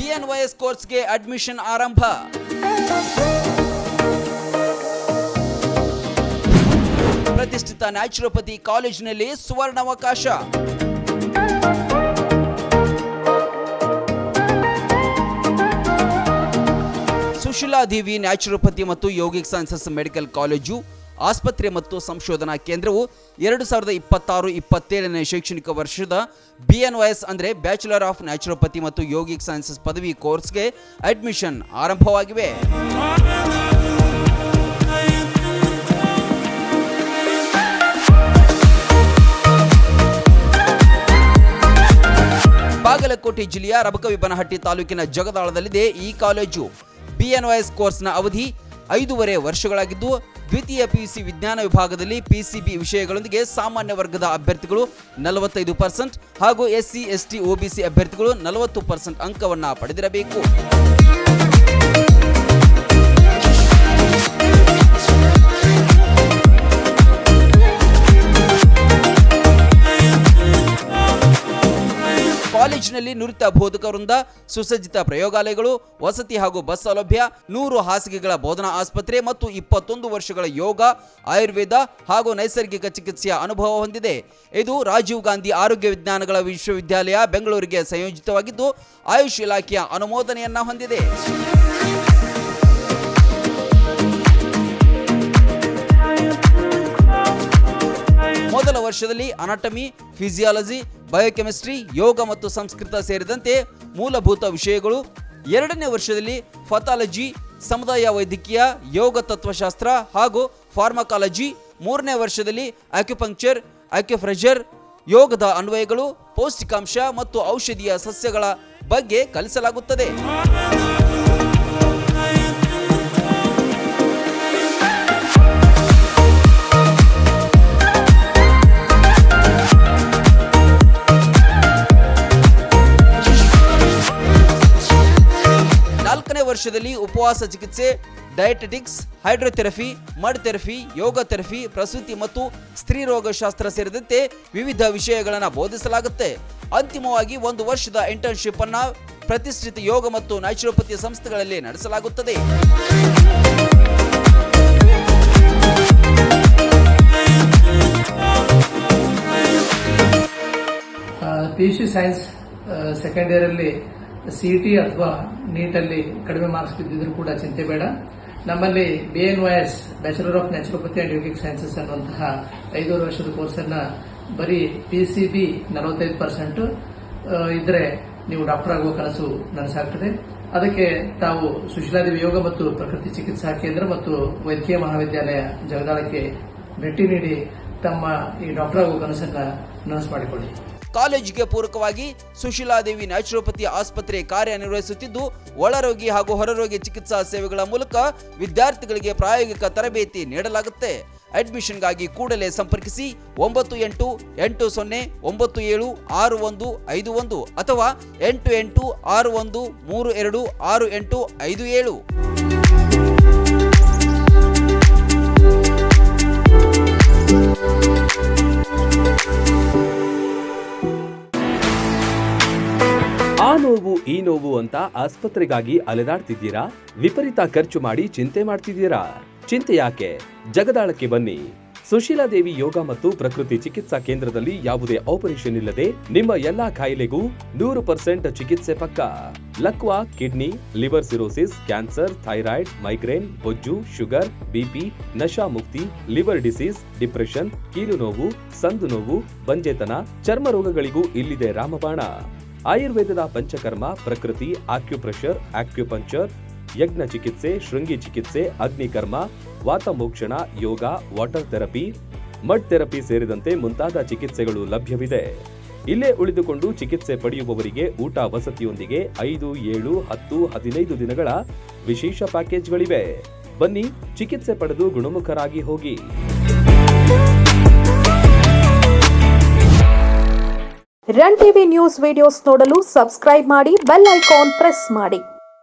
BNYS ಕೋರ್ಸ್ಗೆ admission ಆರಂಭ. ಪ್ರತಿಷ್ಠಿತ ನ್ಯಾಚುರೋಪತಿ ಕಾಲೇಜಿನಲ್ಲಿ ಸುವರ್ಣಾವಕಾಶ. ಸುಶೀಲಾದೇವಿ ನ್ಯಾಚುರೋಪತಿ ಮತ್ತು ಯೋಗಿಕ್ ಸೈನ್ಸಸ್ ಮೆಡಿಕಲ್ ಕಾಲೇಜು ಆಸ್ಪತ್ರೆ ಮತ್ತು ಸಂಶೋಧನಾ ಕೇಂದ್ರವು 2026-27ನೇ ಶೈಕ್ಷಣಿಕ ವರ್ಷದ BNYS ಅಂದರೆ ಬ್ಯಾಚುಲರ್ ಆಫ್ ನ್ಯಾಚುರೋಪತಿ ಮತ್ತು ಯೋಗಿಕ್ ಸೈನ್ಸಸ್ ಪದವಿ ಕೋರ್ಸ್ಗೆ ಅಡ್ಮಿಷನ್ ಆರಂಭವಾಗಿವೆ. ಬಾಗಲಕೋಟೆ ಜಿಲ್ಲೆಯ ರಬಕವಿಬನಹಟ್ಟಿ ತಾಲೂಕಿನ ಜಗದಾಳದಲ್ಲಿದೆ ಈ ಕಾಲೇಜು. BNYS ಕೋರ್ಸ್ನ ಅವಧಿ 5.5 ವರ್ಷಗಳಾಗಿದ್ದು, ದ್ವಿತೀಯ PUC ವಿಜ್ಞಾನ ವಿಭಾಗದಲ್ಲಿ PCB ವಿಷಯಗಳೊಂದಿಗೆ ಸಾಮಾನ್ಯ ವರ್ಗದ ಅಭ್ಯರ್ಥಿಗಳು 45% ಹಾಗೂ SC ST OBC ಅಭ್ಯರ್ಥಿಗಳು 40% ಅಂಕವನ್ನು ಪಡೆದಿರಬೇಕು. ಕಾಲೇಜಿನಲ್ಲಿ ನುರಿತ ಬೋಧಕವೃಂದ, ಸುಸಜ್ಜಿತ ಪ್ರಯೋಗಾಲಯಗಳು, ವಸತಿ ಹಾಗೂ ಬಸ್ ಸೌಲಭ್ಯ, 100 ಹಾಸಿಗೆಗಳ ಬೋಧನಾ ಆಸ್ಪತ್ರೆ ಮತ್ತು 21 ವರ್ಷಗಳ ಯೋಗ, ಆಯುರ್ವೇದ ಹಾಗೂ ನೈಸರ್ಗಿಕ ಚಿಕಿತ್ಸೆಯ ಅನುಭವ ಹೊಂದಿದೆ. ಇದು ರಾಜೀವ್ ಗಾಂಧಿ ಆರೋಗ್ಯ ವಿಜ್ಞಾನಗಳ ವಿಶ್ವವಿದ್ಯಾಲಯ ಬೆಂಗಳೂರಿಗೆ ಸಂಯೋಜಿತವಾಗಿದ್ದು ಆಯುಷ್ ಇಲಾಖೆಯ ಅನುಮೋದನೆಯನ್ನ ಹೊಂದಿದೆ. ಮೊದಲ ವರ್ಷದಲ್ಲಿ ಅನಾಟಮಿ, ಫಿಸಿಯಾಲಜಿ, ಬಯೋಕೆಮಿಸ್ಟ್ರಿ, ಯೋಗ ಮತ್ತು ಸಂಸ್ಕೃತ ಸೇರಿದಂತೆ ಮೂಲಭೂತ ವಿಷಯಗಳು. 2ನೇ ವರ್ಷದಲ್ಲಿ ಪಥಾಲಜಿ, ಸಮುದಾಯ ವೈದ್ಯಕೀಯ, ಯೋಗ ತತ್ವಶಾಸ್ತ್ರ ಹಾಗೂ ಫಾರ್ಮಕಾಲಜಿ. 3ನೇ ವರ್ಷದಲ್ಲಿ ಅಕ್ಯುಪಂಕ್ಚರ್, ಅಕ್ಯುಪ್ರೆಷರ್, ಯೋಗದ ಅನ್ವಯಗಳು, ಪೌಷ್ಟಿಕಾಂಶ ಮತ್ತು ಔಷಧೀಯ ಸಸ್ಯಗಳ ಬಗ್ಗೆ ಕಲಿಸಲಾಗುತ್ತದೆ. ವರ್ಷದಲ್ಲಿ ಉಪವಾಸ ಚಿಕಿತ್ಸೆ, ಡಯಟೆಟಿಕ್ಸ್, ಹೈಡ್ರೋಥೆರಪಿ, ಮಡ್ ಥೆರಪಿ, ಯೋಗ ಥೆರಪಿ, ಪ್ರಸೂತಿ ಮತ್ತು ಸ್ತ್ರೀ ರೋಗಶಾಸ್ತ್ರ ಸೇರಿದಂತೆ ವಿವಿಧ ವಿಷಯಗಳನ್ನು ಬೋಧಿಸಲಾಗುತ್ತೆ. ಅಂತಿಮವಾಗಿ 1 ವರ್ಷದ ಇಂಟರ್ನ್ಶಿಪ್ ಅನ್ನು ಪ್ರತಿಷ್ಠಿತ ಯೋಗ ಮತ್ತು ನ್ಯಾಚುರೋಪತಿ ಸಂಸ್ಥೆಗಳಲ್ಲಿ ನಡೆಸಲಾಗುತ್ತದೆ. PUC ಸೈನ್ಸ್ ಸೆಕೆಂಡ್ ಇಯರ್ ಅಲ್ಲಿ CET ಅಥವಾ ನೀಟ್ ಅಲ್ಲಿ ಕಡಿಮೆ ಮಾರ್ಕ್ಸ್ ಬಿದ್ದಿದ್ರು ಕೂಡ ಚಿಂತೆ ಬೇಡ. ನಮ್ಮಲ್ಲಿ BNYS bachelor of naturopathy and yogic sciences ಅನ್ನುವಂತಹ 5 ವರ್ಷದ ಕೋರ್ಸ್ ಅನ್ನ ಬರೀ PCB 45% ಇದ್ರೆ ನೀವು ಡಾಕ್ಟರ್ ಆಗುವ ಕನಸು ನನಸಾಗ್ತದೆ. ಅದಕ್ಕೆ ತಾವು ಸುಶೀಲಾದೇವಿ ಯೋಗ ಮತ್ತು ಪ್ರಕೃತಿ ಚಿಕಿತ್ಸಾ ಕೇಂದ್ರ ಮತ್ತು ವೈದ್ಯಕೀಯ ಮಹಾವಿದ್ಯಾಲಯ ಜಗದಾಳಕ್ಕೆ ಭೇಟಿ ನೀಡಿ ತಮ್ಮ ಈ ಡಾಕ್ಟರ್ ಆಗುವ ಕನಸನ್ನ ನನಸು ಮಾಡಿಕೊಳ್ಳಿ. ಕಾಲೇಜಿಗೆ ಪೂರಕವಾಗಿ ಸುಶೀಲಾದೇವಿ ನ್ಯಾಚುರೋಪತಿ ಆಸ್ಪತ್ರೆ ಕಾರ್ಯನಿರ್ವಹಿಸುತ್ತಿದ್ದು, ಒಳರೋಗಿ ಹಾಗೂ ಹೊರರೋಗಿ ಚಿಕಿತ್ಸಾ ಸೇವೆಗಳ ಮೂಲಕ ವಿದ್ಯಾರ್ಥಿಗಳಿಗೆ ಪ್ರಾಯೋಗಿಕ ತರಬೇತಿ ನೀಡಲಾಗುತ್ತೆ. ಅಡ್ಮಿಷನ್ಗಾಗಿ ಕೂಡಲೇ ಸಂಪರ್ಕಿಸಿ 9880976151 ಅಥವಾ 8861326857. ಆ ನೋವು ಈ ನೋವು ಅಂತ ಆಸ್ಪತ್ರೆಗಾಗಿ ಅಲೆದಾಡ್ತಿದ್ದೀರಾ? ವಿಪರೀತ ಖರ್ಚು ಮಾಡಿ ಚಿಂತೆ ಮಾಡ್ತಿದ್ದೀರಾ? ಚಿಂತೆ ಯಾಕೆ? ಜಗದಾಳಕ್ಕೆ ಬನ್ನಿ. ಸುಶೀಲಾದೇವಿ ಯೋಗ ಮತ್ತು ಪ್ರಕೃತಿ ಚಿಕಿತ್ಸಾ ಕೇಂದ್ರದಲ್ಲಿ ಯಾವುದೇ ಆಪರೇಷನ್ ಇಲ್ಲದೆ ನಿಮ್ಮ ಎಲ್ಲಾ ಕಾಯಿಲೆಗೂ 100% ಚಿಕಿತ್ಸೆ ಪಕ್ಕ. ಲಕ್ವಾ, kidney, liver cirrhosis, cancer, thyroid, migraine, ಬೊಜ್ಜು, ಶುಗರ್, BP, ನಶಾ ಮುಕ್ತಿ, ಲಿವರ್ ಡಿಸೀಸ್, ಡಿಪ್ರೆಷನ್, ಕೀಲು ನೋವು, ಸಂದು ನೋವು, ಬಂಜೆತನ, ಚರ್ಮ ರೋಗಗಳಿಗೂ ಇಲ್ಲಿದೆ ರಾಮಬಾಣ. ಆಯುರ್ವೇದದ ಪಂಚಕರ್ಮ, ಪ್ರಕೃತಿ, ಆಕ್ಯುಪ್ರೆಷರ್, ಆಕ್ಯುಪಂಕ್ಚರ್, ಯಜ್ಞ ಚಿಕಿತ್ಸೆ, ಶೃಂಗಿ ಚಿಕಿತ್ಸೆ, ಅಗ್ನಿಕರ್ಮ, ವಾತಮೋಕ್ಷಣ, ಯೋಗ, ವಾಟರ್ ಥೆರಪಿ, ಮಡ್ ಥೆರಪಿ ಸೇರಿದಂತೆ ಮುಂತಾದ ಚಿಕಿತ್ಸೆಗಳು ಲಭ್ಯವಿದೆ. ಇಲ್ಲೇ ಉಳಿದುಕೊಂಡು ಚಿಕಿತ್ಸೆ ಪಡೆಯುವವರಿಗೆ ಊಟ ವಸತಿಯೊಂದಿಗೆ 5, 7, 10, 15 ದಿನಗಳ ವಿಶೇಷ ಪ್ಯಾಕೇಜ್ಗಳಿವೆ. ಬನ್ನಿ, ಚಿಕಿತ್ಸೆ ಪಡೆದು ಗುಣಮುಖರಾಗಿ ಹೋಗಿ. ರನ್ ಟಿವಿ ನ್ಯೂಸ್ ವಿಡಿಯೋಸ್ ನೋಡಲು ಸಬ್ಸ್ಕ್ರೈಬ್ ಮಾಡಿ, ಬೆಲ್ ಐಕಾನ್ ಪ್ರೆಸ್ ಮಾಡಿ.